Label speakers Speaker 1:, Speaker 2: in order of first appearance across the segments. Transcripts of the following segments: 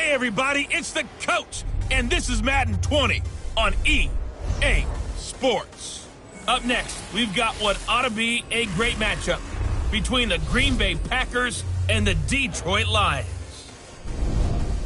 Speaker 1: Hey everybody, it's the coach, and this is Madden 20 on EA Sports. Up next, we've got what ought to be a great matchup between the Green Bay Packers and the Detroit Lions.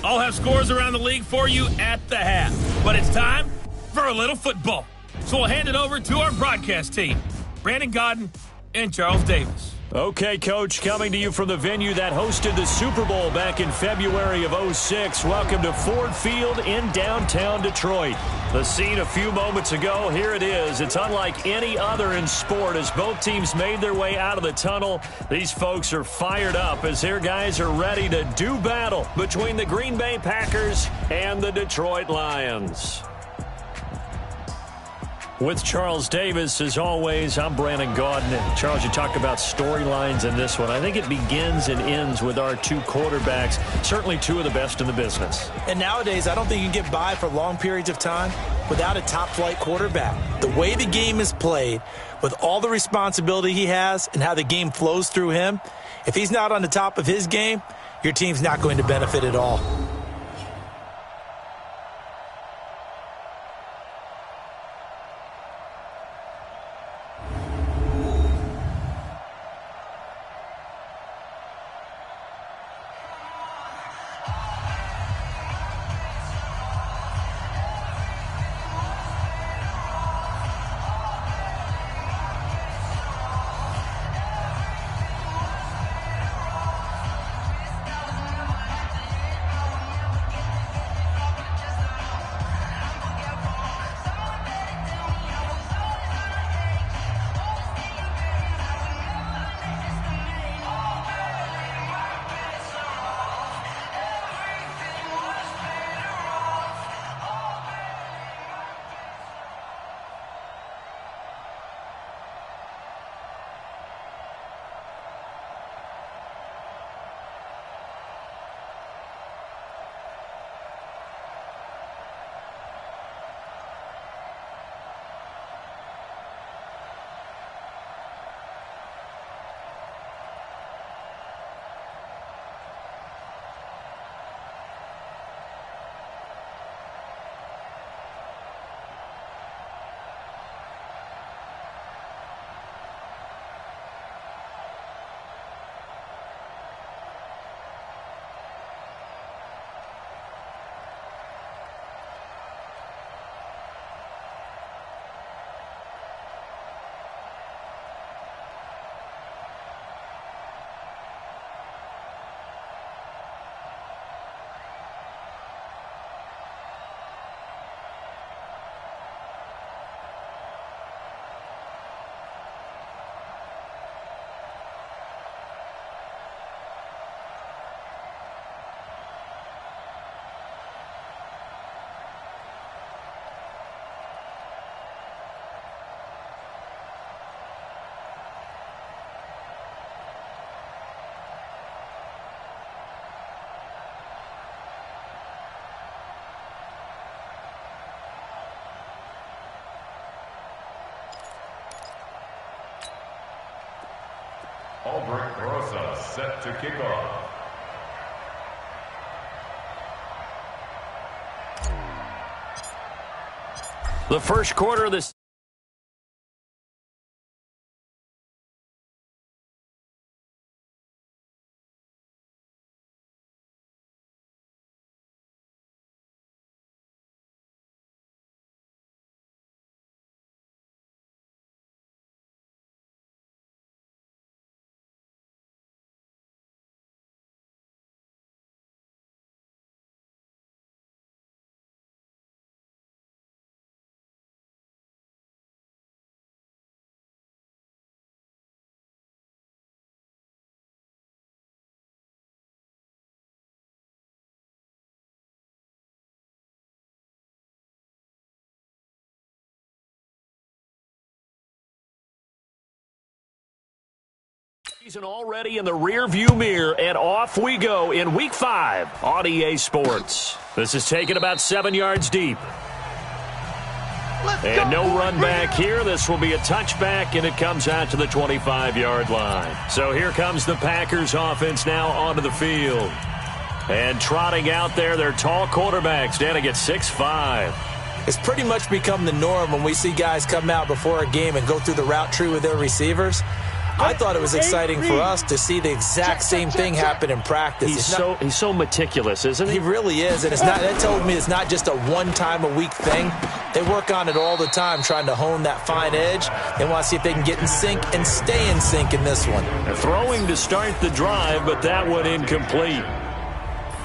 Speaker 1: I'll have scores around the league for you at the half, but it's time for a little football. So we'll hand it over to our broadcast team, Brandon Godden and Charles Davis.
Speaker 2: Okay, Coach, coming to you from the venue that hosted the Super Bowl back in February of '06. Welcome to Ford Field in downtown Detroit. The scene a few moments ago, here it is. It's unlike any other in sport as both teams made their way out of the tunnel. These folks are fired up as their guys are ready to do battle between the Green Bay Packers and the Detroit Lions. With Charles Davis, as always, I'm Brandon Gaudin. And Charles, you talk about storylines in this one. I think it begins and ends with our two quarterbacks, certainly two of the best in the business.
Speaker 3: And nowadays, I don't think you can get by for long periods of time without a top-flight quarterback. The way the game is played, with all the responsibility he has and how the game flows through him, if he's not on the top of his game, your team's not going to benefit at all.
Speaker 4: Aldrich Rosa set to kick off.
Speaker 2: The first quarter of this. Season already in the rear-view mirror, and off we go in Week 5 on EA Sports. This is taken about 7 yards deep. And no run back here. This will be a touchback, and it comes out to the 25-yard line. So here comes the Packers offense now onto the field. And trotting out there, their tall quarterback standing at 6'5".
Speaker 3: It's pretty much become the norm when we see guys come out before a game and go through the route tree with their receivers. I thought it was exciting for us to see the exact same thing happen in practice.
Speaker 2: He's so meticulous, isn't he?
Speaker 3: He really is, and that tells me it's not just a one-time-a-week thing. They work on it all the time, trying to hone that fine edge. They want to see if they can get in sync and stay in sync in this one.
Speaker 2: Throwing to start the drive, but that one incomplete.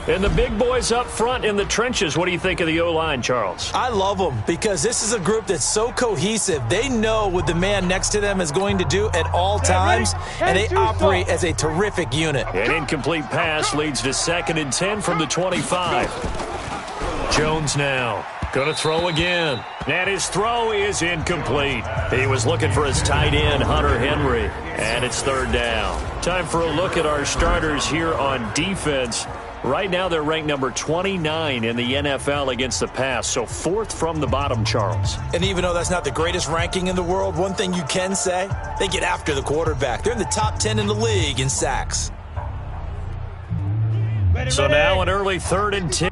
Speaker 2: And the big boys up front in the trenches, what do you think of the O-line, Charles?
Speaker 3: I love them because this is a group that's so cohesive. They know what the man next to them is going to do at all times, and they operate as a terrific unit.
Speaker 2: An incomplete pass leads to 2nd and 10 from the 25. Jones now going to throw again. And his throw is incomplete. He was looking for his tight end, Hunter Henry, and it's 3rd down. Time for a look at our starters here on defense. Right now, they're ranked number 29 in the NFL against the pass, so 4th from the bottom, Charles.
Speaker 3: And even though that's not the greatest ranking in the world, one thing you can say, they get after the quarterback. They're in the top 10 in the league in sacks.
Speaker 2: So now an early 3rd and 10.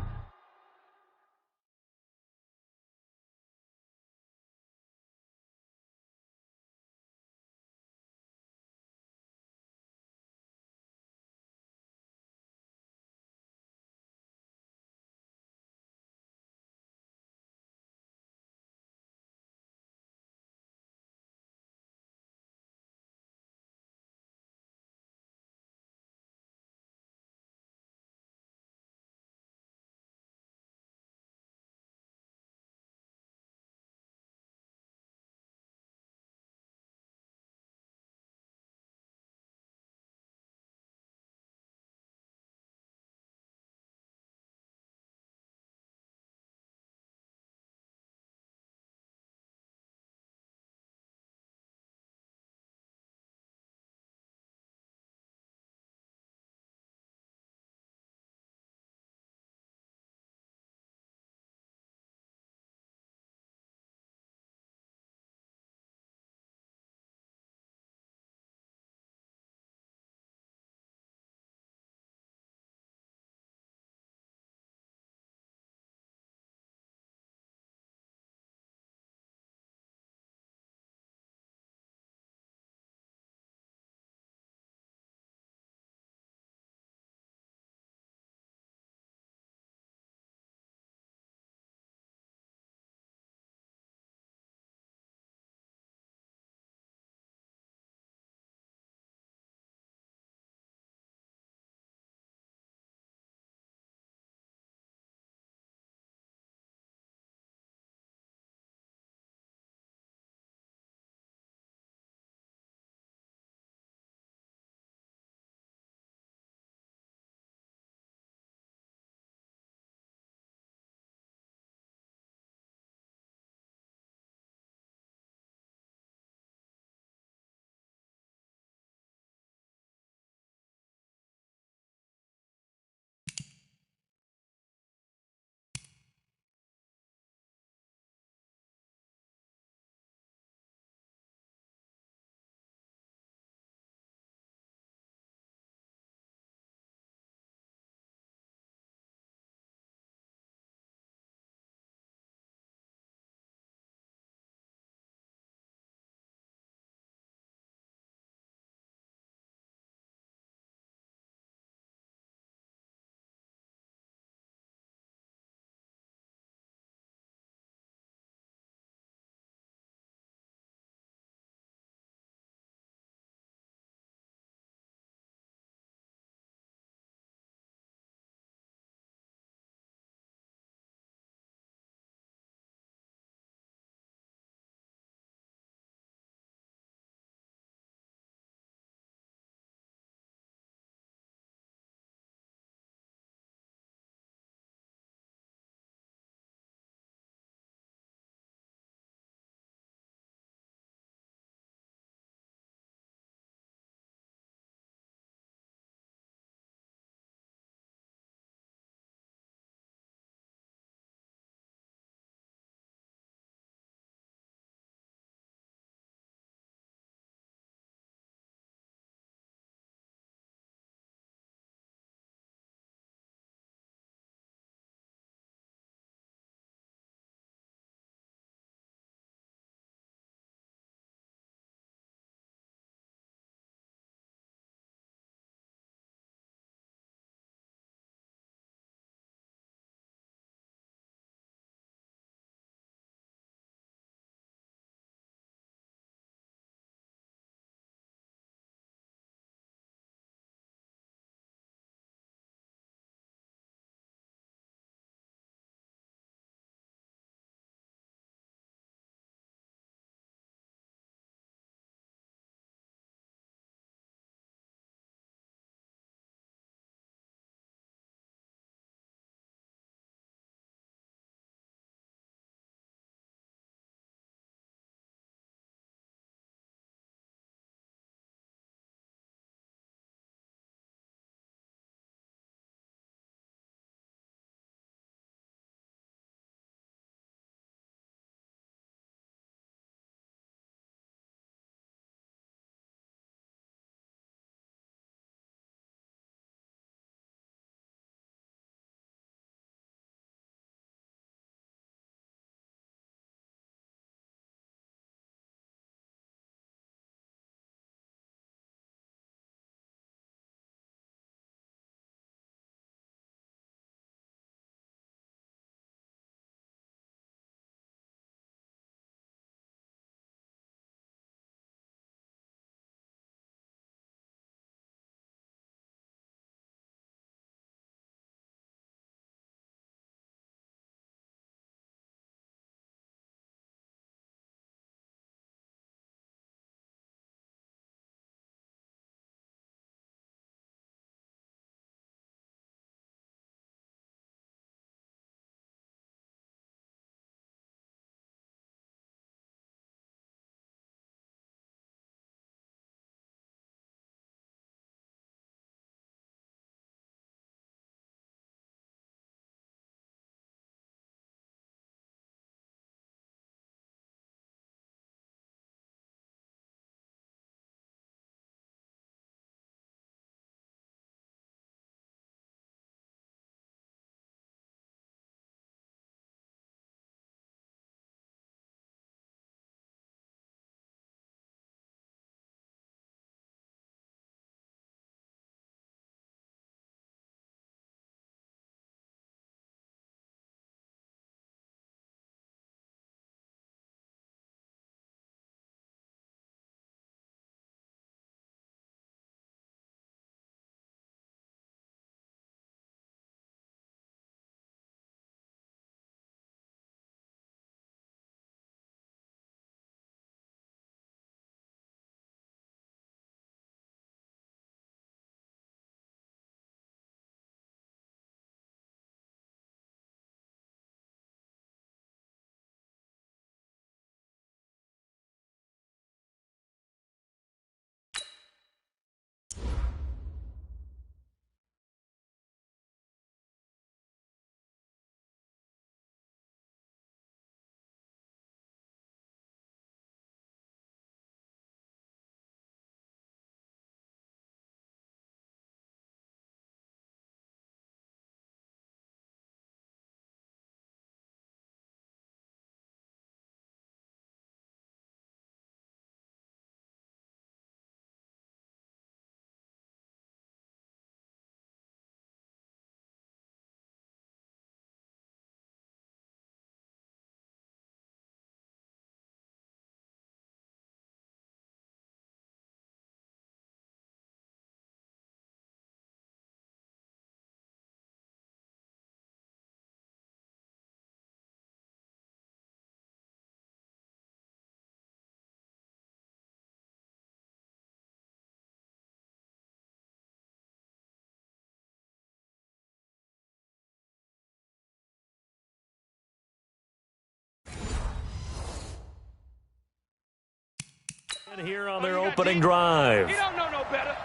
Speaker 2: Here on their opening drive.
Speaker 5: You don't know no better.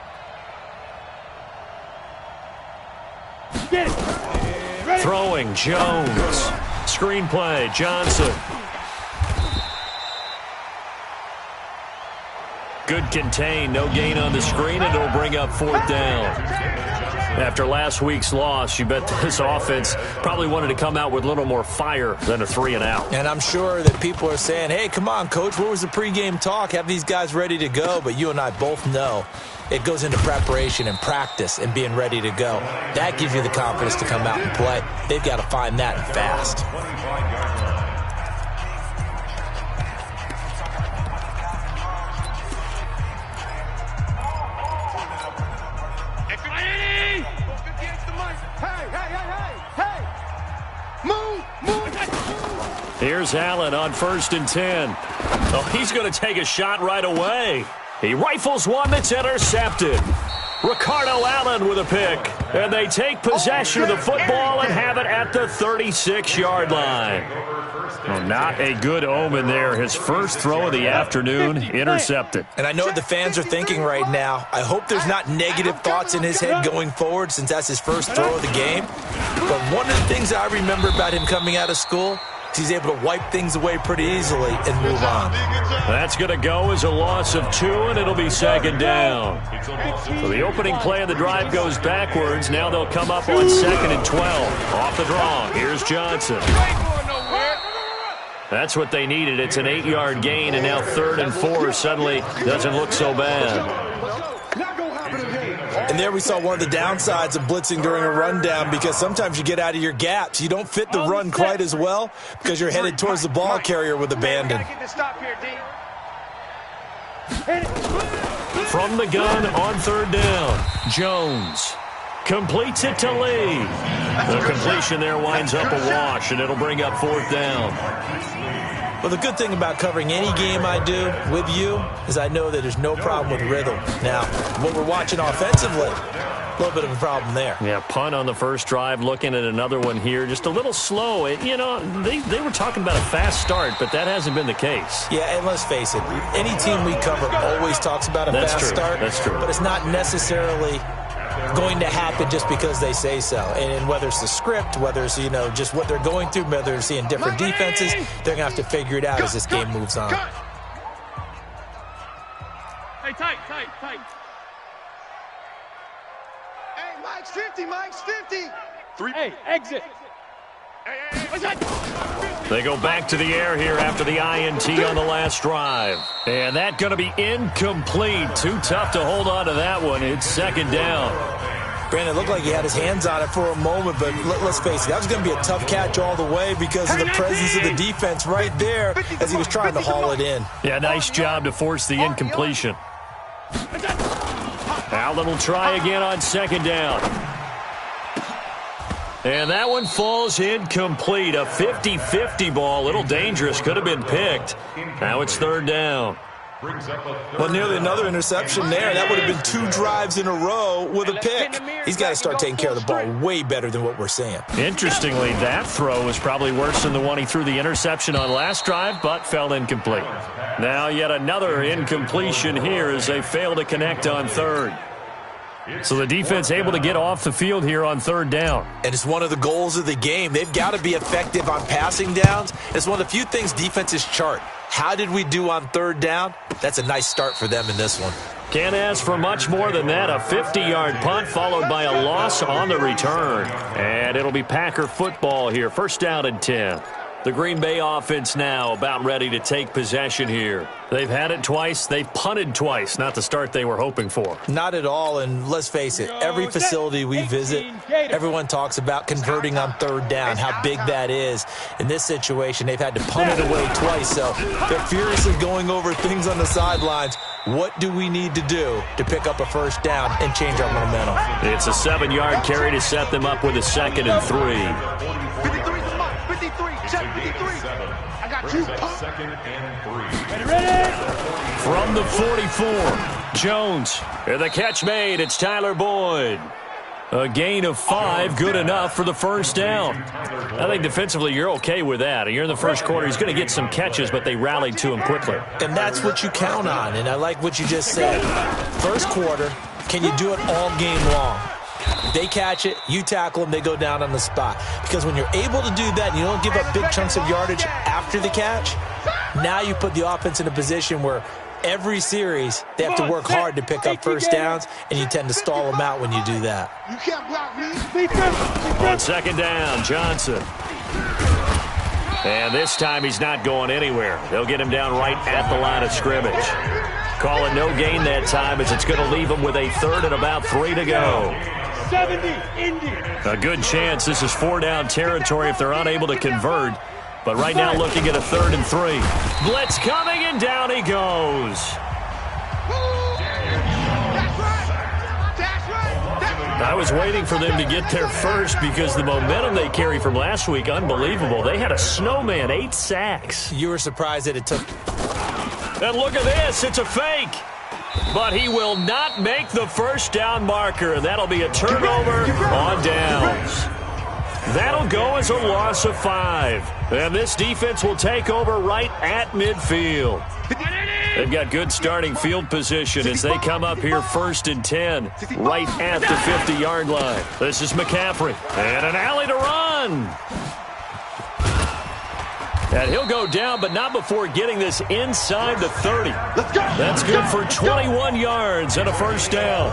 Speaker 5: Get it. Ready.
Speaker 2: Throwing, Jones. Screenplay, Johnson. Good contain, no gain on the screen, and it'll bring up fourth down. After last week's loss, you bet this offense probably wanted to come out with a little more fire than a 3-and-out.
Speaker 3: And I'm sure that people are saying, hey, come on, Coach, where was the pregame talk? Have these guys ready to go? But you and I both know it goes into preparation and practice and being ready to go. That gives you the confidence to come out and play. They've got to find that fast.
Speaker 2: Here's Allen on 1st and 10. Oh, he's going to take a shot right away. He rifles one that's intercepted. Ricardo Allen with a pick. And they take possession of the football and have it at the 36-yard line. Well, not a good omen there. His first throw of the afternoon, intercepted.
Speaker 3: And I know what the fans are thinking right now. I hope there's not negative thoughts in his head going forward since that's his first throw of the game. But one of the things I remember about him coming out of school, he's able to wipe things away pretty easily and move on.
Speaker 2: That's going to go as a loss of 2, and it'll be 2nd down. So the opening play of the drive goes backwards. Now they'll come up on 2nd and 12. Off the draw, here's Johnson. That's what they needed. It's an 8-yard gain, and now 3rd and 4 suddenly doesn't look so bad.
Speaker 3: And there we saw one of the downsides of blitzing during a rundown, because sometimes you get out of your gaps. You don't fit the run quite as well because you're headed towards the ball carrier with abandon.
Speaker 2: From the gun on 3rd down, Jones completes it to Lee. The completion there winds up a wash, and it'll bring up 4th down.
Speaker 3: Well, the good thing about covering any game I do with you is I know that there's no problem with rhythm. Now, what we're watching offensively, a little bit of a problem there.
Speaker 2: Yeah, punt on the first drive, looking at another one here. Just a little slow. You know, they were talking about a fast start, but that hasn't been the case.
Speaker 3: Yeah, and let's face it, any team we cover always talks about a fast start.
Speaker 2: That's true.
Speaker 3: But it's not necessarily going to happen just because they say so. And whether it's the script, whether it's, just what they're going through, whether they're seeing different defenses, they're going to have to figure it out as this game moves on.
Speaker 5: Hey, tight.
Speaker 6: Hey, Mike's 50, Mike's 50.
Speaker 5: Hey, exit. What's that?
Speaker 2: They go back to the air here after the INT on the last drive. And that's going to be incomplete. Too tough to hold on to that one. It's 2nd down.
Speaker 3: Brandon, it looked like he had his hands on it for a moment, but let's face it, that was going to be a tough catch all the way because of the presence of the defense right there as he was trying to haul it in.
Speaker 2: Yeah, nice job to force the incompletion. Allen will try again on 2nd down. And that one falls incomplete. A 50-50 ball. A little dangerous. Could have been picked. Now it's 3rd down.
Speaker 3: Well, nearly another interception there. That would have been 2 drives in a row with a pick. He's got to start taking care of the ball way better than what we're seeing.
Speaker 2: Interestingly, that throw was probably worse than the one he threw the interception on last drive, but fell incomplete. Now yet another incompletion here as they fail to connect on 3rd. So the defense able to get off the field here on 3rd down.
Speaker 3: And it's one of the goals of the game. They've got to be effective on passing downs. It's one of the few things defenses chart. How did we do on 3rd down? That's a nice start for them in this one.
Speaker 2: Can't ask for much more than that. A 50-yard punt followed by a loss on the return. And it'll be Packer football here. 1st down and 10. The Green Bay offense now about ready to take possession here. They've had it twice. They've punted twice. Not the start they were hoping for.
Speaker 3: Not at all, and let's face it, every facility we visit, everyone talks about converting on 3rd down, how big that is. In this situation, they've had to punt it away twice, so they're furiously going over things on the sidelines. What do we need to do to pick up a 1st down and change our momentum?
Speaker 2: It's a 7-yard carry to set them up with a 2nd and 3.
Speaker 6: 53. I got you.
Speaker 4: 2nd and 3.
Speaker 5: Ready?
Speaker 2: From the 44, Jones. And the catch made. It's Tyler Boyd. A gain of 5, good enough for the first down. I think defensively you're okay with that. You're in the first quarter. He's going to get some catches, but they rallied to him quickly.
Speaker 3: And that's what you count on, and I like what you just said. First quarter, can you do it all game long? They catch it, you tackle them, they go down on the spot. Because when you're able to do that and you don't give up big chunks of yardage after the catch, now you put the offense in a position where every series, they have to work hard to pick up first downs, and you tend to stall them out when you do that.
Speaker 6: You can't block me.
Speaker 2: On second down, Johnson. And this time he's not going anywhere. They'll get him down right at the line of scrimmage. Call it no gain that time as it's going to leave him with a third and about 3 to go.
Speaker 5: 70, Indy.
Speaker 2: A good chance this is 4-down territory if they're unable to convert. But right now looking at a 3rd and 3. Blitz coming, and down he goes. I was waiting for them to get there first because the momentum they carry from last week, unbelievable. They had a snowman, 8 sacks.
Speaker 3: You were surprised that it took.
Speaker 2: And look at this, it's a fake. But he will not make the first down marker. That'll be a turnover on downs. That'll go as a loss of 5. And this defense will take over right at midfield. They've got good starting field position as they come up here 1st and 10, right at the 50-yard line. This is McCaffrey, and an alley to run. And he'll go down, but not before getting this inside the 30.
Speaker 6: Let's go.
Speaker 2: That's good for 21 yards and a first down.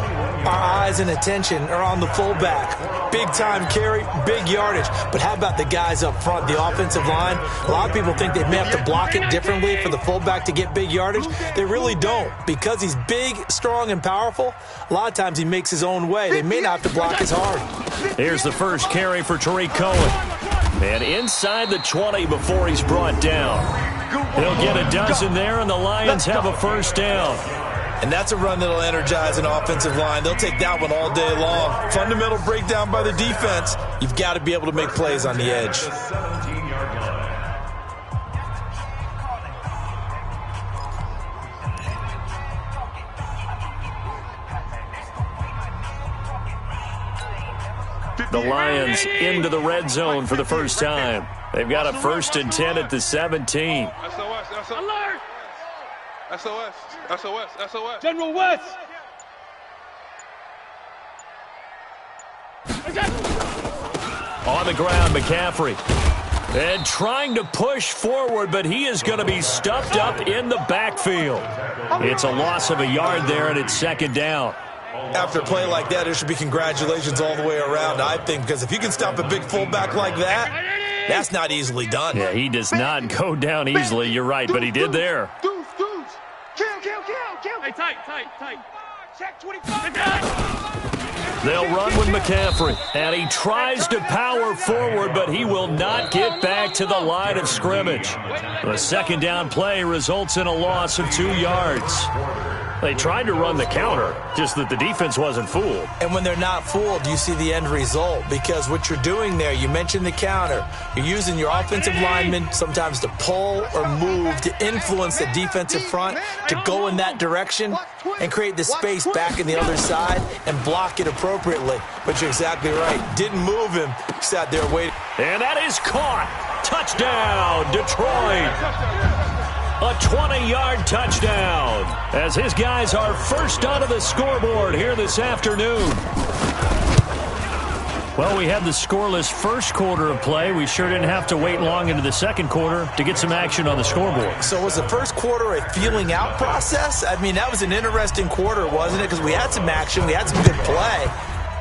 Speaker 3: Our eyes and attention are on the fullback. Big time carry, big yardage. But how about the guys up front, the offensive line? A lot of people think they may have to block it differently for the fullback to get big yardage. They really don't. Because he's big, strong, and powerful, a lot of times he makes his own way. They may not have to block as hard.
Speaker 2: Here's the first carry for Tariq Cohen. And inside the 20 before he's brought down. He'll get a dozen there, and the Lions have a first down.
Speaker 3: And that's a run that'll energize an offensive line. They'll take that one all day long. Fundamental breakdown by the defense. You've got to be able to make plays on the edge.
Speaker 2: The Lions into the red zone for the first time. They've got a 1st and 10 at the 17.
Speaker 5: Alert!
Speaker 6: SOS, SOS, SOS.
Speaker 5: General West.
Speaker 2: On the ground, McCaffrey. And trying to push forward, but he is going to be stuffed up in the backfield. It's a loss of a yard there, and it's 2nd down.
Speaker 3: After a play like that, there should be congratulations all the way around, I think, because if you can stop a big fullback like that, that's not easily done.
Speaker 2: Yeah, he does not go down easily. You're right, but he did there.
Speaker 6: Deuce. Kill.
Speaker 5: Hey, tight.
Speaker 6: Check 25.
Speaker 2: They'll run with McCaffrey, and he tries to power forward, but he will not get back to the line of scrimmage. The 2nd down play results in a loss of 2 yards. They tried to run the counter, just that the defense wasn't fooled.
Speaker 3: And when they're not fooled, you see the end result. Because what you're doing there, you mentioned the counter. You're using your offensive linemen sometimes to pull or move to influence the defensive front to go in that direction and create the space back in the other side and block it appropriately. But you're exactly right. Didn't move him. Sat there waiting.
Speaker 2: And that is caught. Touchdown, Detroit. A 20-yard touchdown as his guys are first onto the scoreboard here this afternoon. Well, we had the scoreless first quarter of play. We sure didn't have to wait long into the second quarter to get some action on the scoreboard.
Speaker 3: So was the first quarter a feeling out process? I mean, that was an interesting quarter, wasn't it? Because we had some action, we had some good play,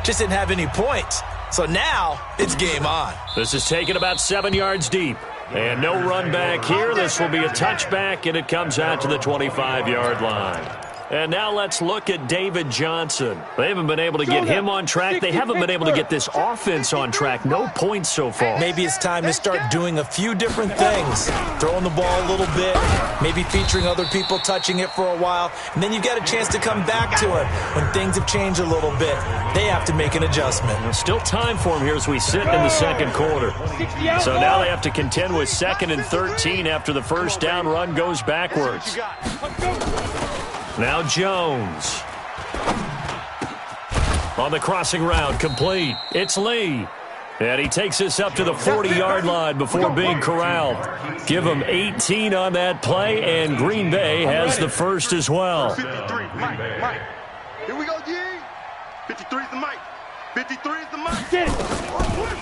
Speaker 3: just didn't have any points. So now it's game on.
Speaker 2: This is taken about 7 yards deep. And no run back here. This will be a touchback, and it comes out to the 25-yard line. And now let's look at David Johnson. They haven't been able to get him on track. They haven't been able to get this offense on track. No points so far.
Speaker 3: Maybe it's time to start doing a few different things. Throwing the ball a little bit, maybe featuring other people touching it for a while, and then you've got a chance to come back to it when things have changed a little bit. They have to make an adjustment.
Speaker 2: There's still time for him here as we sit in the second quarter. So now they have to contend with 2nd and 13 after the first down run goes backwards. Now Jones. On the crossing route, complete. It's Lee. And he takes us up to the 40-yard line before being corralled. Give him 18 on that play, and Green Bay has the first as well.
Speaker 6: 53, Mike. Here we go, G. 53 is the Mike. 53 is the Mike.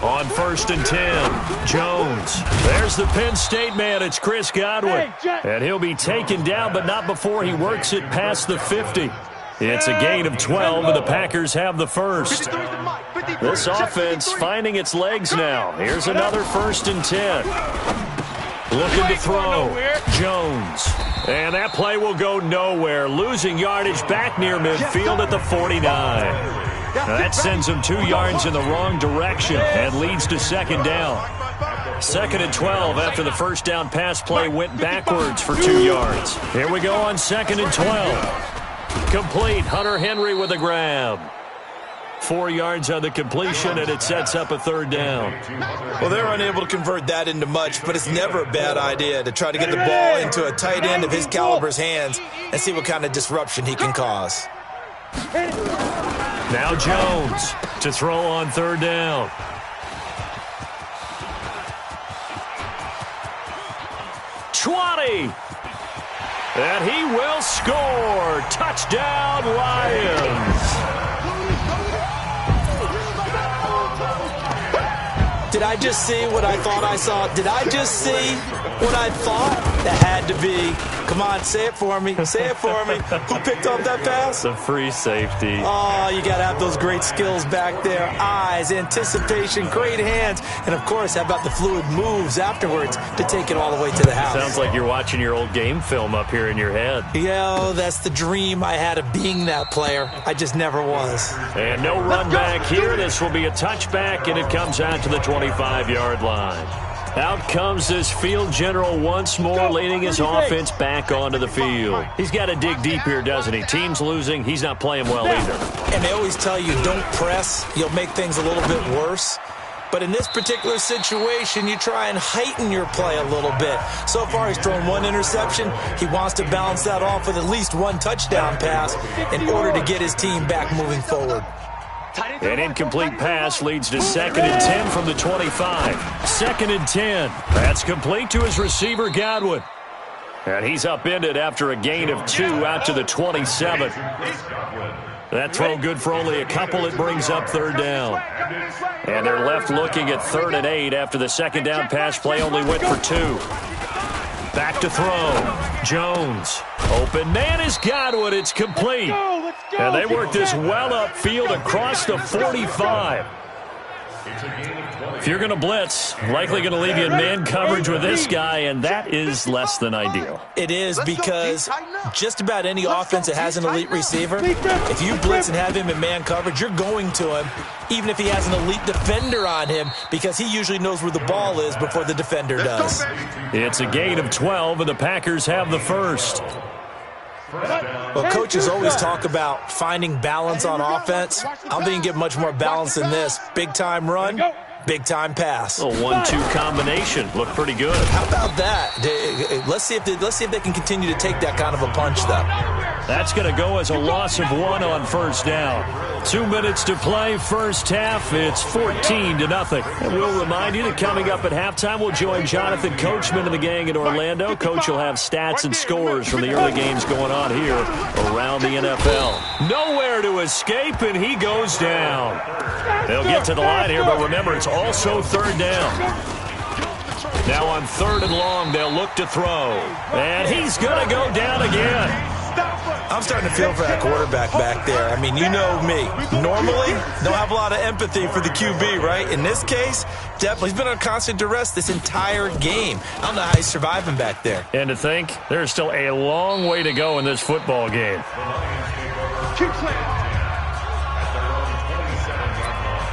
Speaker 2: On 1st and 10, Jones. There's the Penn State man. It's Chris Godwin. And he'll be taken down, but not before he works it past the 50. It's a gain of 12, and the Packers have the first. This offense finding its legs now. Here's another 1st and 10. Looking to throw. Jones. And that play will go nowhere. Losing yardage back near midfield at the 49. Now that sends him 2 yards in the wrong direction and leads to 2nd down. 2nd and 12 after the first down pass play went backwards for 2 yards. Here we go on 2nd and 12. Complete. Hunter Henry with a grab. 4 yards on the completion, and it sets up a 3rd down.
Speaker 3: Well, they're unable to convert that into much, but it's never a bad idea to try to get the ball into a tight end of his caliber's hands and see what kind of disruption he can cause.
Speaker 2: Now Jones to throw on 3rd down. And he will score. Touchdown, Lions.
Speaker 3: Did I just see what I thought I saw? Did I just see what I thought? That had to be. Come on, say it for me. Say it for me. Who picked up that pass?
Speaker 2: The free safety.
Speaker 3: Oh, you got to have those great skills back there. Eyes, anticipation, great hands. And, of course, how about the fluid moves afterwards to take it all the way to the house?
Speaker 2: Sounds like you're watching your old game film up here in your head.
Speaker 3: Yeah, that's the dream I had of being that player. I just never was.
Speaker 2: And no run back here. This will be a touchback, and it comes out to the 25-yard line. Out comes this field general once more, leading his offense back onto the field. He's got to dig deep here, doesn't he? Team's losing. He's not playing well either.
Speaker 3: And they always tell you, don't press. You'll make things a little bit worse. But in this particular situation, you try and heighten your play a little bit. So far, he's thrown 1 interception. He wants to balance that off with at least 1 touchdown pass in order to get his team back moving forward.
Speaker 2: An incomplete pass leads to 2nd and 10 from the 25. 2nd and 10. That's complete to his receiver, Godwin. And he's upended after a gain of 2 out to the 27. That throw good for only a couple. It brings up 3rd down. And they're left looking at 3rd and 8 after the 2nd down pass play only went for 2. Back to throw. Jones. Open man is Godwin. It's complete. And they work this well upfield across the 45. If you're going to blitz, likely going to leave you in man coverage with this guy, and that is less than ideal.
Speaker 3: It is, because just about any offense that has an elite receiver, if you blitz and have him in man coverage, you're going to him, even if he has an elite defender on him, because he usually knows where the ball is before the defender does.
Speaker 2: It's a gain of 12, and the Packers have the first.
Speaker 3: Well, coaches always talk about finding balance on offense. I don't think you can get much more balance than this. Big-time run, big-time pass.
Speaker 2: A 1-2 combination. Looked pretty good.
Speaker 3: How about that? Let's see if they can continue to take that kind of a punch, though.
Speaker 2: That's going to go as a loss of 1 on 1st down. 2 minutes to play, first half. It's 14-0. And we'll remind you that coming up at halftime, we'll join Jonathan Coachman and the gang in Orlando. Coach will have stats and scores from the early games going on here around the NFL. Nowhere to escape, and he goes down. They'll get to the line here, but remember, it's also 3rd down. Now on 3rd and long, they'll look to throw. And he's going to go down again.
Speaker 3: I'm starting to feel for that quarterback back there. I mean, you know me. Normally, don't have a lot of empathy for the QB, right? In this case, definitely. He's been on constant duress this entire game. I don't know how he's surviving back there.
Speaker 2: And to think, there's still a long way to go in this football game.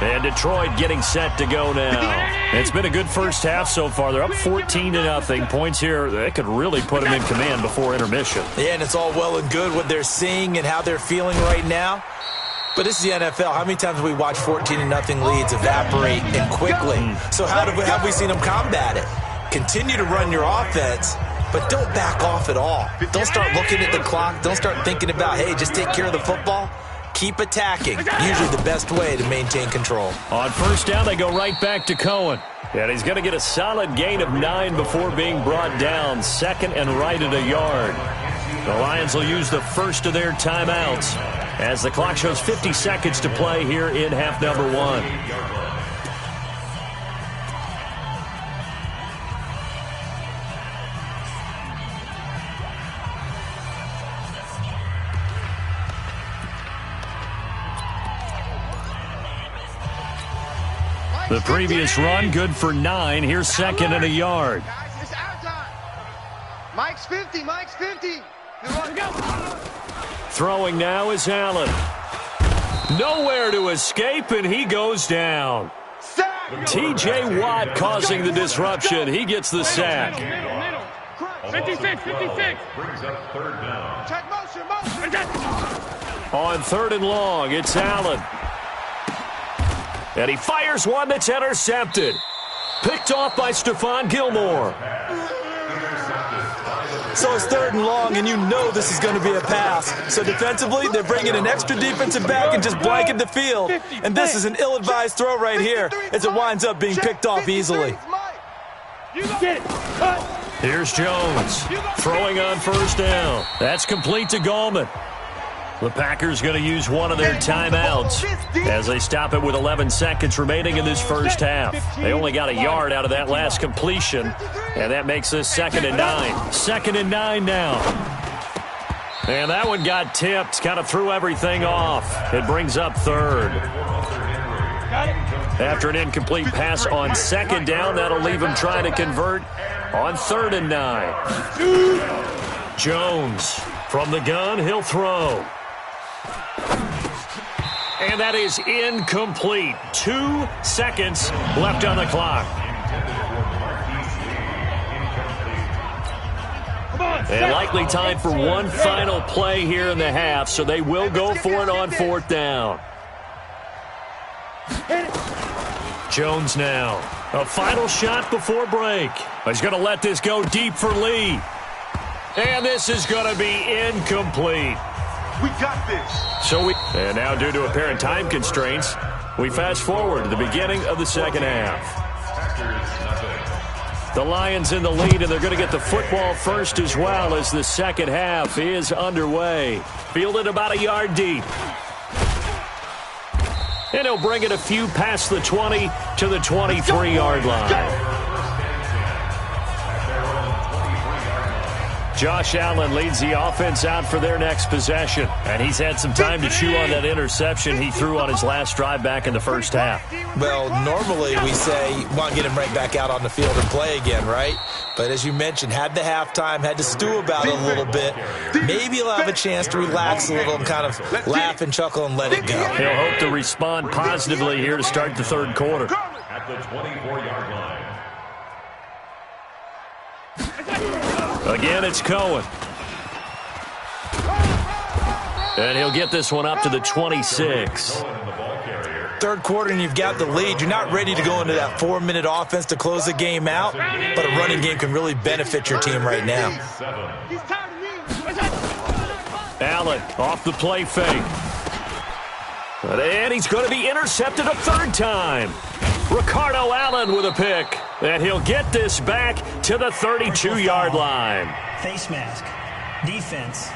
Speaker 2: And Detroit getting set to go now. It's been a good first half so far. They're up 14-0. Points here, they could really put them in command before intermission.
Speaker 3: Yeah, and it's all well and good what they're seeing and how they're feeling right now. But this is the NFL. How many times have we watched 14-0 leads evaporate and quickly? So how have we seen them combat it? Continue to run your offense, but don't back off at all. Don't start looking at the clock. Don't start thinking about, hey, just take care of the football. keep attacking. Usually the best way to maintain control.
Speaker 2: On first down, they go right back to Cohen. And he's going to get a solid gain of 9 before being brought down. Second and right at a yard. The Lions will use the first of their timeouts as the clock shows 50 seconds to play here in half number 1. The previous run, good for 9. Here's second and a yard.
Speaker 5: Guys, it's our time. Mike's 50. Mike's 50.
Speaker 2: Throwing now is Allen. Nowhere to escape, and he goes down. T.J. Watt causing the disruption. He gets the sack.
Speaker 5: 56.
Speaker 4: Brings up third down.
Speaker 5: Check motion.
Speaker 2: On third and long, it's Allen. And he fires one that's intercepted. Picked off by Stephon Gilmore.
Speaker 3: So it's third and long, and you know this is going to be a pass. So defensively, they're bringing an extra defensive back and just blanket the field. And this is an ill-advised throw right here as it winds up being picked off easily.
Speaker 2: Here's Jones throwing on first down. That's complete to Gallman. The Packers going to use one of their timeouts as they stop it with 11 seconds remaining in this first half. They only got a yard out of that last completion, and that makes this 2nd and 9. 2nd and 9 now. And that one got tipped, kind of threw everything off. It brings up third. After an incomplete pass on second down, that'll leave him trying to convert on 3rd and 9. Jones from the gun, he'll throw. And that is incomplete. 2 seconds left on the clock. And likely time for one final play here in the half, so they will go for it on 4th down. Jones now. A final shot before break. He's going to let this go deep for Lee. And this is going to be incomplete.
Speaker 6: We got this.
Speaker 2: And now, due to apparent time constraints, we fast forward to the beginning of the second half. The Lions in the lead, and they're going to get the football first as well as the second half is underway. Fielded about a yard deep. And he'll bring it a few past the 20 to the 23-yard line. Josh Allen leads the offense out for their next possession. And he's had some time to chew on that interception he threw on his last drive back in the first half.
Speaker 3: Well, normally we say you want to get him right back out on the field and play again, right? But as you mentioned, had the halftime, had to stew about it a little bit. Maybe he'll have a chance to relax a little and kind of laugh and chuckle and let it go.
Speaker 2: He'll hope to respond positively here to start the third quarter.
Speaker 4: At the 24-yard line.
Speaker 2: Again, it's Cohen. And he'll get this one up to the 26.
Speaker 3: Third quarter and you've got the lead. You're not ready to go into that 4-minute offense to close the game out, but a running game can really benefit your team right now.
Speaker 2: Allen off the play fake. And he's going to be intercepted a third time. Ricardo Allen with a pick. And he'll get this back to the 32-yard line.
Speaker 7: Face mask. Defense.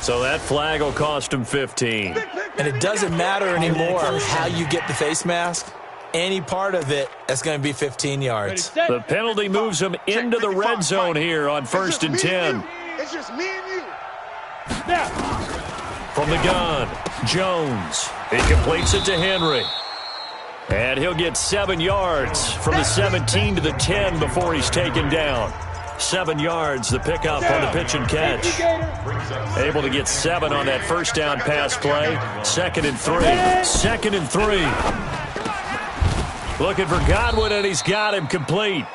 Speaker 2: So that flag will cost him 15.
Speaker 3: And it doesn't matter anymore how you get the face mask. Any part of it, that's going to be 15 yards.
Speaker 2: The penalty moves him into the red zone here on 1st and 10.
Speaker 5: It's just me and you.
Speaker 2: From the gun, Jones. He completes it to Henry. And he'll get 7 yards from the 17 to the 10 before he's taken down. 7 yards, the pickup on the pitch and catch. Able to get 7 on that first down pass play. 2nd and 3. 2nd and 3. Looking for Godwin, and he's got him complete.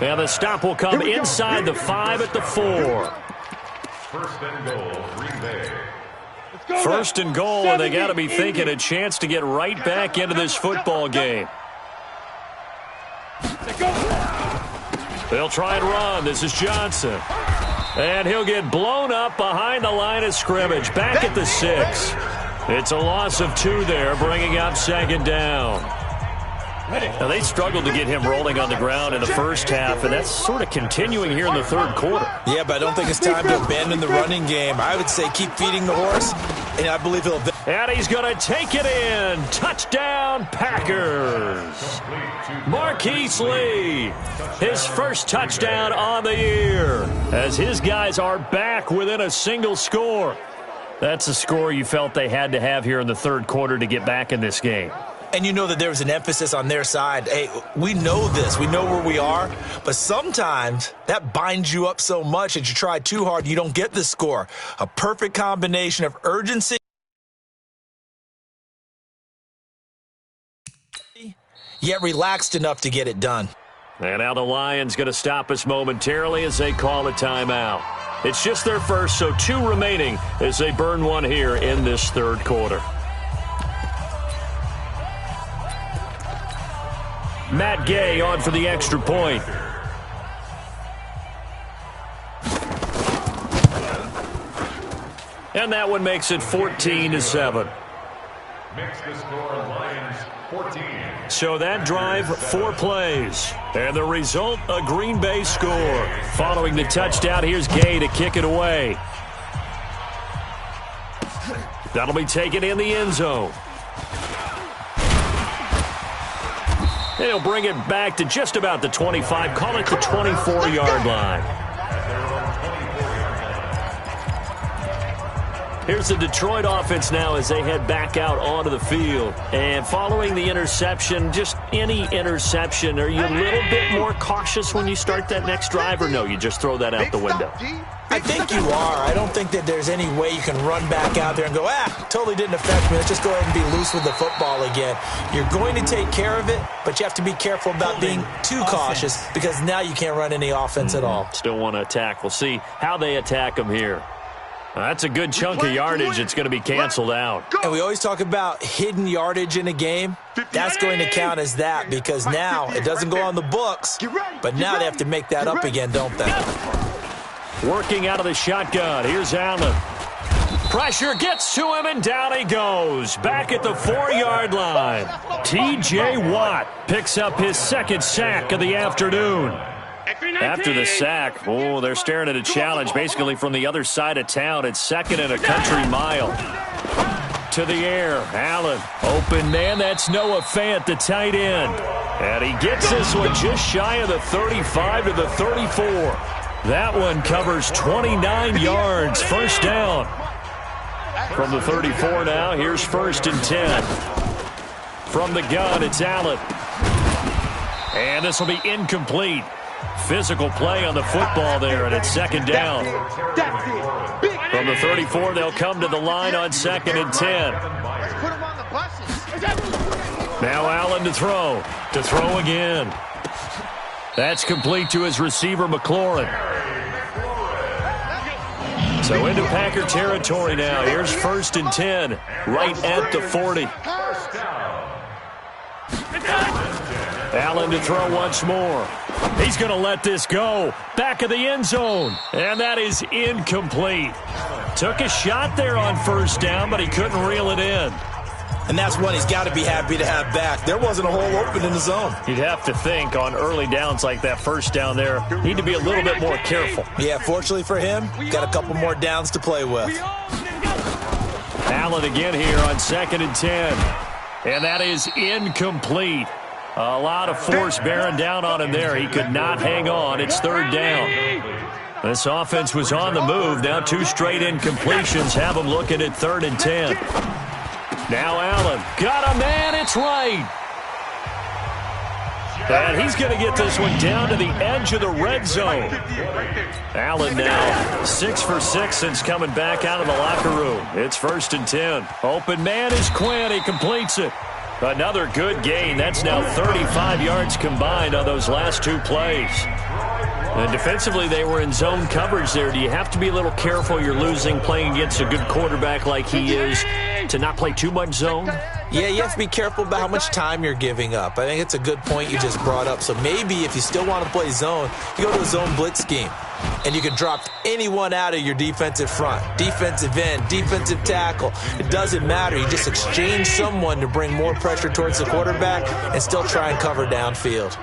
Speaker 2: And the stop will come inside the 5 at the 4.
Speaker 4: First and goal, Green Bay.
Speaker 2: First and goal, and they got to be thinking a chance to get right back into this football game. They'll try and run. This is Johnson. And he'll get blown up behind the line of scrimmage. Back at the 6. It's a loss of 2 there, bringing up second down. Now, they struggled to get him rolling on the ground in the first half, and that's sort of continuing here in the third quarter.
Speaker 3: Yeah, but I don't think it's time to abandon the running game. I would say keep feeding the horse, and I believe he'll...
Speaker 2: And he's going to take it in. Touchdown, Packers. Marquise Lee, his first touchdown on the year, as his guys are back within a single score. That's a score you felt they had to have here in the third quarter to get back in this game.
Speaker 3: And you know that there was an emphasis on their side. Hey, we know this. We know where we are. But sometimes that binds you up so much that you try too hard and you don't get the score. A perfect combination of urgency, yet relaxed enough to get it done.
Speaker 2: And now the Lions going to stop us momentarily as they call a timeout. It's just their first, so 2 remaining as they burn one here in this third quarter. Matt Gay on for the extra point. And that one makes it 14-7.
Speaker 4: Makes the score Lions 14.
Speaker 2: So that drive, 4 plays. And the result, a Green Bay score. Following the touchdown, here's Gay to kick it away. That'll be taken in the end zone. And he'll bring it back to just about the 25, call it the 24-yard line. Here's the Detroit offense now as they head back out onto the field. And following the interception, just any interception, are you a little bit more cautious when you start that next drive, or no, you just throw that out the window?
Speaker 3: I think you are. I don't think that there's any way you can run back out there and go, totally didn't affect me. Let's just go ahead and be loose with the football again. You're going to take care of it, but you have to be careful about being too cautious because now you can't run any offense at all.
Speaker 2: Still want to attack. We'll see how they attack them here. That's a good chunk of yardage. It's going to be canceled out.
Speaker 3: And we always talk about hidden yardage in a game. That's going to count as that because now it doesn't go on the books, but now they have to make that up again, don't they?
Speaker 2: Working out of the shotgun. Here's Allen. Pressure gets to him, and down he goes. Back at the 4-yard line. T.J. Watt picks up his second sack of the afternoon. After the sack, they're staring at a challenge basically from the other side of town. It's second and a country mile. To the air, Allen. Open man, that's Noah Fant, the tight end. And he gets this one just shy of the 35 to the 34. That one covers 29 yards. First down. From the 34 now, here's 1st and 10. From the gun, it's Allen. And this will be incomplete. Physical play on the football there, and it's second down. From the 34, they'll come to the line on 2nd and 10. Now Allen to throw. To throw again. That's complete to his receiver, McLaurin. So into Packer territory now. Here's 1st and 10, right at the 40. Allen to throw once more. He's going to let this go. Back of the end zone. And that is incomplete. Took a shot there on 1st down, but he couldn't reel it in.
Speaker 3: And that's one he's got to be happy to have back. There wasn't a hole open in the zone.
Speaker 2: You'd have to think on early downs like that 1st down there, need to be a little bit more careful.
Speaker 3: Yeah, fortunately for him, got a couple more downs to play with.
Speaker 2: Allen again here on 2nd and 10. And that is incomplete. A lot of force bearing down on him there. He could not hang on. It's 3rd down. This offense was on the move. Now 2 straight incompletions have them looking at 3rd and 10. Now Allen. Got a man. It's right. And he's going to get this one down to the edge of the red zone. Allen now 6 for 6 since coming back out of the locker room. It's 1st and 10. Open man is Quinn. He completes it. Another good gain. That's now 35 yards combined on those last 2 plays. And defensively, they were in zone coverage there. Do you have to be a little careful? You're losing playing against a good quarterback like he is to not play too much zone?
Speaker 3: Yeah, you have to be careful about how much time you're giving up. I think it's a good point you just brought up. So maybe if you still want to play zone, you go to a zone blitz scheme. and you can drop anyone out of your defensive front. Defensive end, defensive tackle. It doesn't matter. You just exchange someone to bring more pressure towards the quarterback and still try and cover downfield.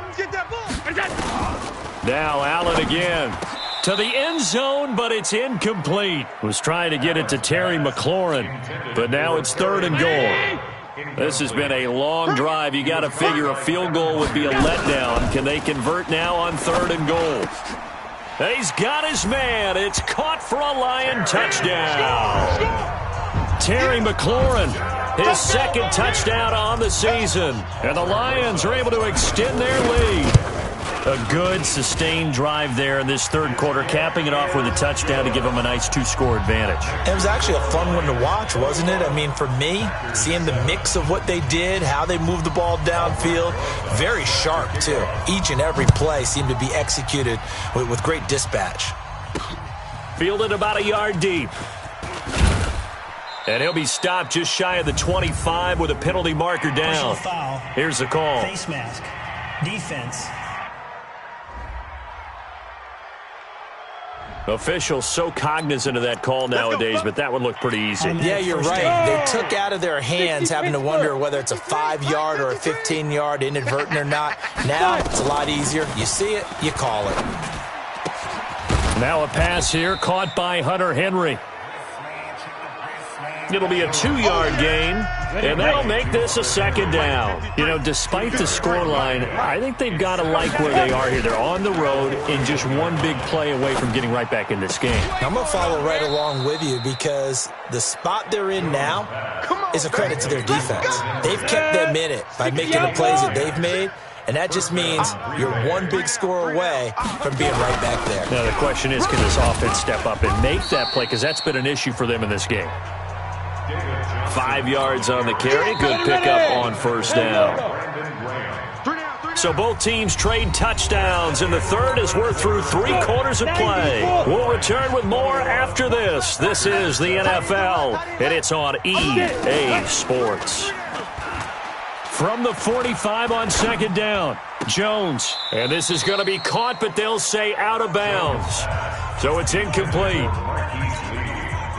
Speaker 2: Now Allen again. To the end zone, but it's incomplete. Was trying to get it to Terry McLaurin, but now it's 3rd and goal. This has been a long drive. You got to figure a field goal would be a letdown. Can they convert now on 3rd and goal? He's got his man. It's caught for a Lion touchdown. Terry McLaurin, his 2nd touchdown on the season. And the Lions are able to extend their lead. A good, sustained drive there in this 3rd quarter, capping it off with a touchdown to give them a nice 2-score advantage.
Speaker 3: It was actually a fun one to watch, wasn't it? I mean, for me, seeing the mix of what they did, how they moved the ball downfield, very sharp, too. Each and every play seemed to be executed with great dispatch.
Speaker 2: Fielded about a yard deep. And he'll be stopped just shy of the 25 with a penalty marker down.
Speaker 7: Foul.
Speaker 2: Here's the call.
Speaker 7: Face mask. Defense.
Speaker 2: Officials so cognizant of that call nowadays, but that would look pretty easy.
Speaker 3: Yeah, you're right. They took out of their hands having to wonder whether it's a 5-yard or a 15-yard inadvertent or not. Now it's a lot easier. You see it, you call it.
Speaker 2: Now a pass here caught by Hunter Henry. It'll be a 2-yard gain, and that'll make this a 2nd down. You know, despite the scoreline, I think they've got to like where they are here. They're on the road and just one big play away from getting right back in this game.
Speaker 3: I'm going to follow right along with you because the spot they're in now is a credit to their defense. They've kept them in it by making the plays that they've made, and that just means you're one big score away from being right back there.
Speaker 2: Now the question is, can this offense step up and make that play? Because that's been an issue for them in this game. 5 yards on the carry. Good pickup on 1st down. So both teams trade touchdowns, and the 3rd is worth through 3 quarters of play. We'll return with more after this. This is the NFL, and it's on EA Sports. From the 45 on 2nd down, Jones. And this is going to be caught, but they'll say out of bounds. So it's incomplete.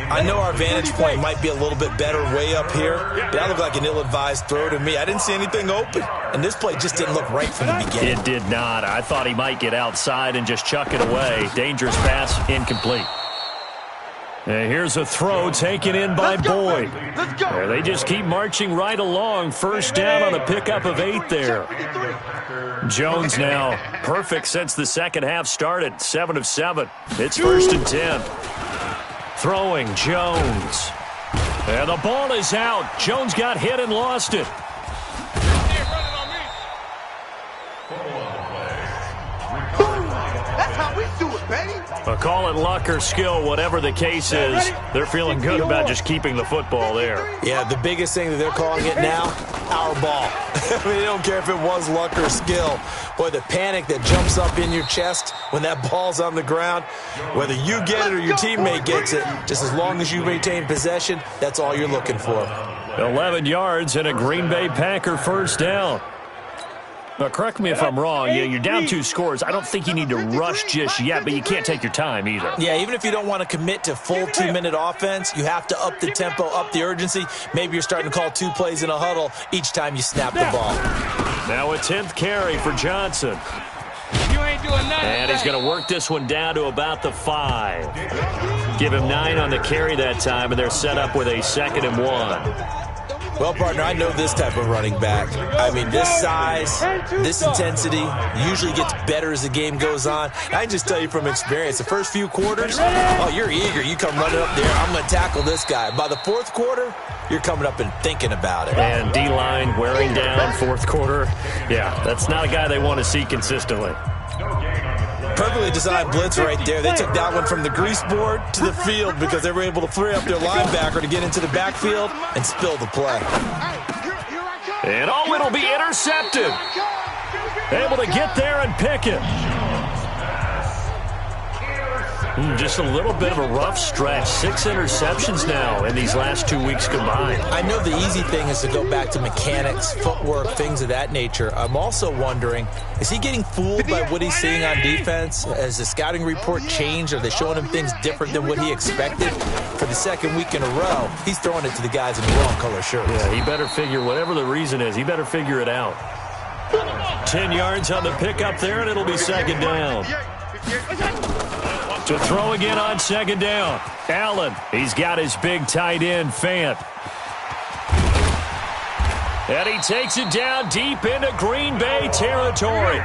Speaker 3: I know our vantage point might be a little bit better way up here, but that looked like an ill-advised throw to me. I didn't see anything open, and this play just didn't look right from the beginning.
Speaker 2: It did not. I thought he might get outside and just chuck it away. Dangerous pass, incomplete. And here's a throw taken in by Boyd.
Speaker 6: Let's go.
Speaker 2: They just keep marching right along. 1st down on a pickup of 8 there. Jones now perfect since the 2nd half started. 7 of 7. It's 1st and 10. Throwing Jones. And the ball is out. Jones got hit and lost it.
Speaker 6: That's how we do it, baby.
Speaker 2: Call it luck or skill, whatever the case is. They're feeling good about just keeping the football there.
Speaker 3: Yeah, the biggest thing that they're calling it now, our ball. I mean, they don't care if it was luck or skill. Boy, the panic that jumps up in your chest when that ball's on the ground, whether you get it or your teammate gets it, just as long as you maintain possession, that's all you're looking for.
Speaker 2: 11 yards and a Green Bay Packer 1st down. Now, correct me if I'm wrong. You're down 2 scores. I don't think you need to rush just yet, but you can't take your time either.
Speaker 3: Yeah, even if you don't want to commit to full 2-minute offense, you have to up the tempo, up the urgency. Maybe you're starting to call 2 plays in a huddle each time you snap the ball.
Speaker 2: Now a 10th carry for Johnson. And he's going to work this one down to about the 5. Give him 9 on the carry that time, and they're set up with a 2nd and 1.
Speaker 3: Well, partner, I know this type of running back. I mean, this size, this intensity usually gets better as the game goes on. I can just tell you from experience, the first few quarters, oh, you're eager. You come running up there, I'm going to tackle this guy. By the 4th quarter, you're coming up and thinking about it.
Speaker 2: And D-line wearing down 4th quarter. Yeah, that's not a guy they want to see consistently.
Speaker 3: Perfectly designed blitz right there. They took that one from the grease board to the field because they were able to free up their linebacker to get into the backfield and spill the play.
Speaker 2: And oh, it'll be intercepted. Able to get there and pick it. Just a little bit of a rough stretch. 6 interceptions now in these last 2 weeks combined.
Speaker 3: I know the easy thing is to go back to mechanics, footwork, things of that nature. I'm also wondering, is he getting fooled by what he's seeing on defense? Has the scouting report changed? Are they showing him things different than what he expected? For the second week in a row, he's throwing it to the guys in the wrong color shirts.
Speaker 2: Yeah, he better figure, whatever the reason is, he better figure it out. 10 yards on the pickup there, and it'll be second down. To throw again on second down. Allen, he's got his big tight end, Fant. And he takes it down deep into Green Bay territory.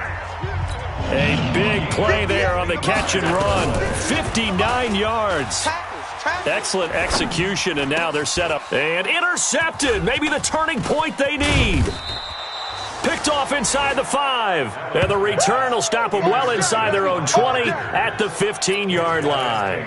Speaker 2: A big play there on the catch and run. 59 yards. Excellent execution, and now they're set up. And intercepted. Maybe the turning point they need. Picked off inside the 5. And the return will stop them well inside their own 20 at the 15-yard line.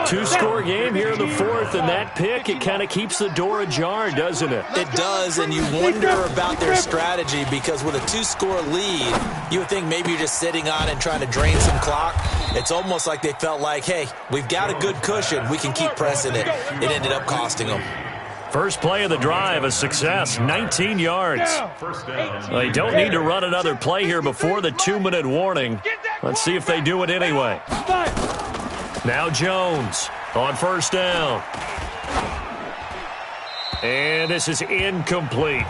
Speaker 2: 2-score game here in the 4th, and that pick, it kind of keeps the door ajar, doesn't it?
Speaker 3: It does, and you wonder about their strategy because with a 2-score lead, you would think maybe you're just sitting on and trying to drain some clock. It's almost like they felt like, hey, we've got a good cushion. We can keep pressing it. It ended up costing them.
Speaker 2: First play of the drive, a success, 19 yards. They don't need to run another play here before the 2-minute warning. Let's see if they do it anyway. Now Jones on first down. And this is incomplete.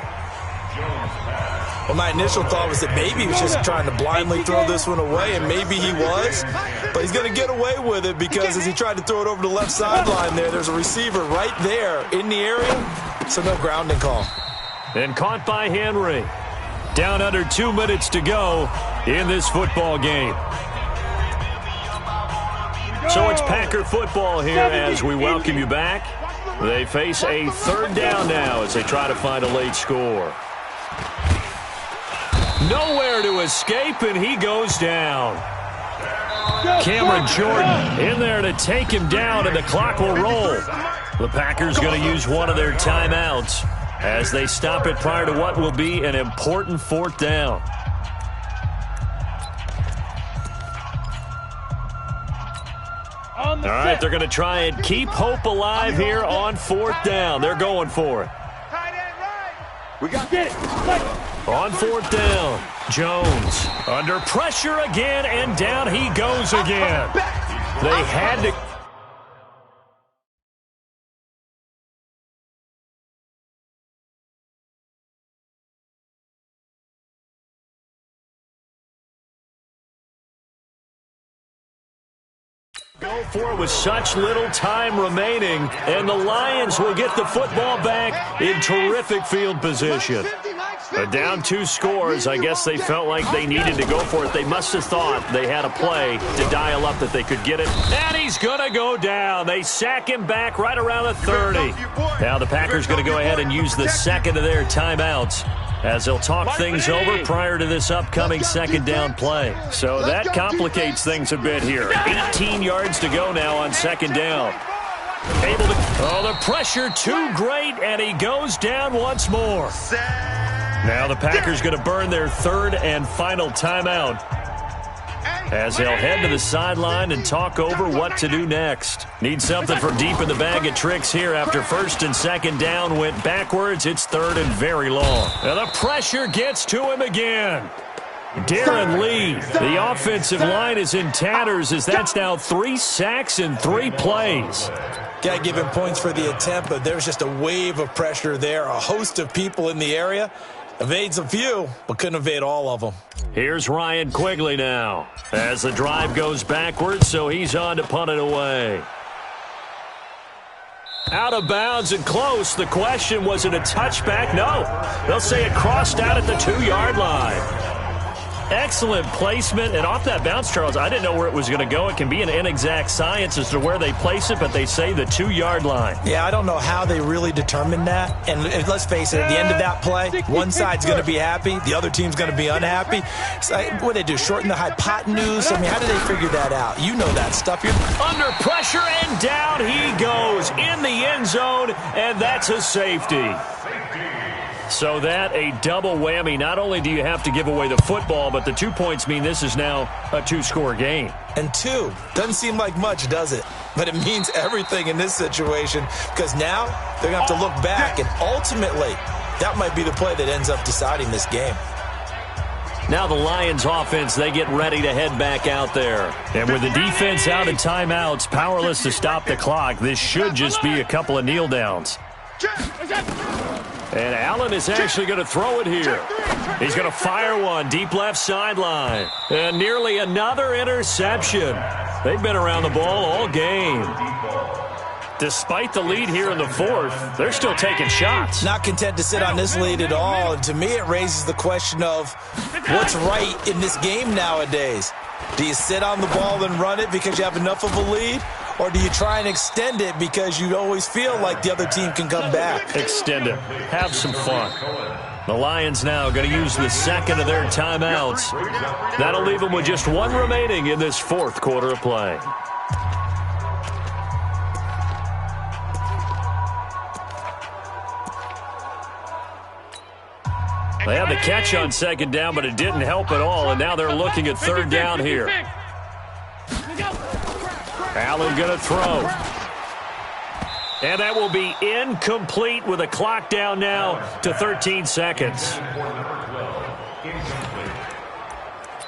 Speaker 3: Well, my initial thought was that maybe he was just trying to blindly throw this one away, and maybe he was. But he's going to get away with it because as he tried to throw it over the left sideline there's a receiver right there in the area, so no grounding call.
Speaker 2: And caught by Henry. Down under 2 minutes to go in this football game. So it's Packer football here as we welcome you back. They face a 3rd down now as they try to find a late score. Nowhere to escape, and he goes down. Cameron Jordan in there to take him down, and the clock will roll. The Packers going to use one of their timeouts as they stop it prior to what will be an important 4th down. All right, they're going to try and keep hope alive here on 4th down. They're going for it.
Speaker 6: We got it.
Speaker 2: On 4th down, Jones under pressure again, and down he goes again. They had to... go for it with such little time remaining, and the Lions will get the football back in terrific field position. Down 2 scores, I guess they felt like they needed to go for it. They must have thought they had a play to dial up that they could get it. And he's going to go down. They sack him back right around the 30. Now the Packers going to go ahead and use the second of their timeouts as they'll talk things over prior to this upcoming 2nd down play. So that complicates things a bit here. 18 yards to go now on 2nd down. Able to... oh, the pressure too great, and he goes down once more. Now the Packers going to burn their 3rd and final timeout as they'll head to the sideline and talk over what to do next. Need something from deep in the bag of tricks here after 1st and 2nd down went backwards. It's 3rd and very long. And the pressure gets to him again. Darren Lee, the offensive line is in tatters as that's now 3 sacks in 3 plays.
Speaker 3: Got to give him points for the attempt, but there's just a wave of pressure there. A host of people in the area. Evades a few, but couldn't evade all of them.
Speaker 2: Here's Ryan Quigley now as the drive goes backwards, so he's on to punt it away. Out of bounds and close. The question, was it a touchback? No. They'll say it crossed out at the 2-yard line. Excellent placement, and off that bounce, Charles, I didn't know where it was going to go. It can be an inexact science as to where they place it, but they say the 2-yard line.
Speaker 3: Yeah, I don't know how they really determined that. And let's face it, at the end of that play, one side's going to be happy, the other team's going to be unhappy. So, what do they do, shorten the hypotenuse? I mean, how do they figure that out? You know that stuff. You're
Speaker 2: under pressure, and down he goes in the end zone, and that's a safety. So that a double whammy. Not only do you have to give away the football, but the 2 points mean this is now a two-score game.
Speaker 3: And 2 doesn't seem like much, does it? But it means everything in this situation because now they're going to have to look back, and ultimately that might be the play that ends up deciding this game.
Speaker 2: Now the Lions offense, they get ready to head back out there. And with the defense out of timeouts, powerless to stop the clock, this should just be a couple of kneel downs. And Allen is actually going to throw it here. He's going to fire one deep left sideline. And nearly another interception. They've been around the ball all game. Despite the lead here in the fourth, they're still taking shots.
Speaker 3: Not content to sit on this lead at all. And to me, it raises the question of what's right in this game nowadays. Do you sit on the ball and run it because you have enough of a lead? Or do you try and extend it because you always feel like the other team can come back?
Speaker 2: Extend it. Have some fun. The Lions now going to use the second of their timeouts. That'll leave them with just one remaining in this fourth quarter of play. They had the catch on second down, but it didn't help at all, and now they're looking at third down here. Allen going to throw. And that will be incomplete with a clock down now to 13 seconds.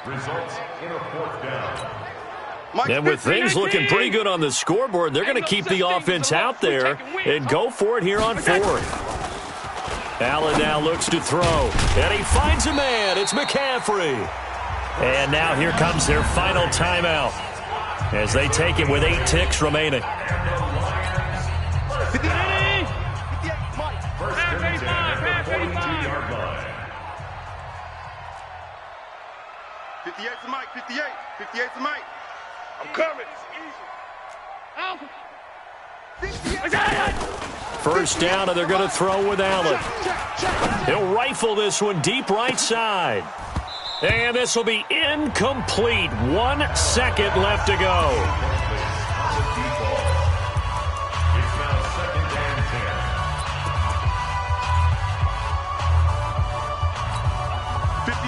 Speaker 4: Results in a fourth down.
Speaker 2: And with things looking pretty good on the scoreboard, they're going to keep the offense out there and go for it here on fourth. Allen now looks to throw, and he finds a man. It's McCaffrey. And now here comes their final timeout as they take it with 8 ticks remaining.
Speaker 6: First and 10 at the 42-yard line. 58's the mic, 58. 58's the mic. I'm coming.
Speaker 2: First down, and they're going to throw with Allen. He'll rifle this one deep right side. And this will be incomplete. 1 second left to go.
Speaker 4: It's now second and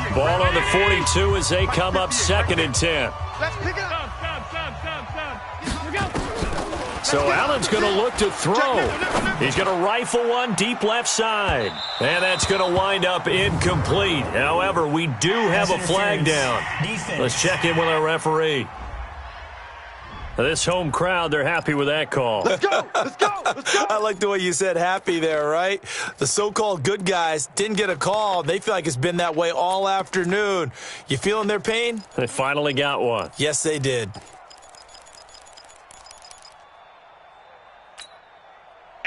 Speaker 4: 10.
Speaker 2: Ball on the 42 as they come up second and 10.
Speaker 5: Let's pick it up.
Speaker 2: So Allen's going to look to throw. He's going to rifle one deep left side. And that's going to wind up incomplete. However, we do have a flag down. Let's check in with our referee. This home crowd, they're happy with that call.
Speaker 5: Let's go. Let's go. Let's go.
Speaker 3: I like the way you said happy there, right? The so-called good guys didn't get a call. They feel like it's been that way all afternoon. You feeling their pain?
Speaker 2: They finally got one.
Speaker 3: Yes, they did.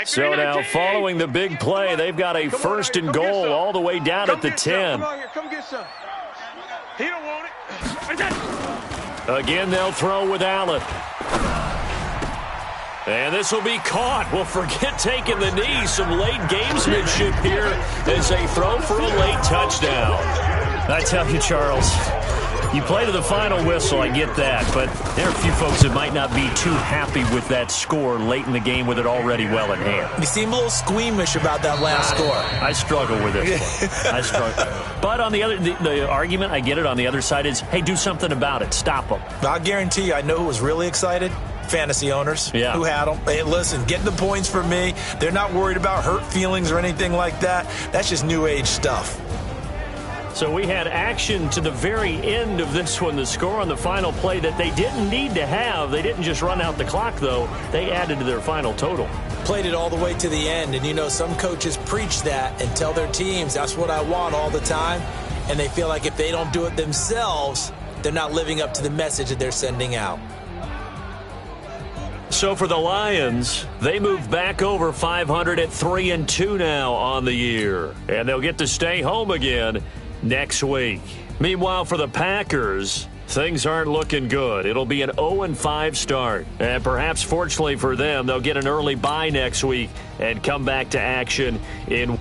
Speaker 2: So now, following the big play, they've got a first and goal all the way down at the 10.
Speaker 5: Come on here. Come get some. He don't want it.
Speaker 2: Again, they'll throw with Allen. And this will be caught. Well, forget taking the knee. Some late gamesmanship here as they throw for a late touchdown. I tell you, Charles, you play to the final whistle, I get that, but there are a few folks that might not be too happy with that score late in the game with it already well in hand.
Speaker 3: You seem a little squeamish about that last score.
Speaker 2: I struggle with this one. I struggle. But on the other, the argument, I get it, on the other side is, hey, do something about it. Stop them.
Speaker 3: I'll guarantee you, I know who was really excited. Fantasy owners who had them. Hey, listen, getting the points for me. They're not worried about hurt feelings or anything like that. That's just new age stuff.
Speaker 2: So we had action to the very end of this one, the score on the final play that they didn't need to have. They didn't just run out the clock, though. They added to their final total.
Speaker 3: Played it all the way to the end, and you know, some coaches preach that and tell their teams, that's what I want all the time, and they feel like if they don't do it themselves, they're not living up to the message that they're sending out.
Speaker 2: So for the Lions, they move back over 500 at 3-2 now on the year, and they'll get to stay home again next week. Meanwhile, for the Packers, things aren't looking good. It'll be an 0-5 start. And perhaps fortunately for them, they'll get an early bye next week and come back to action in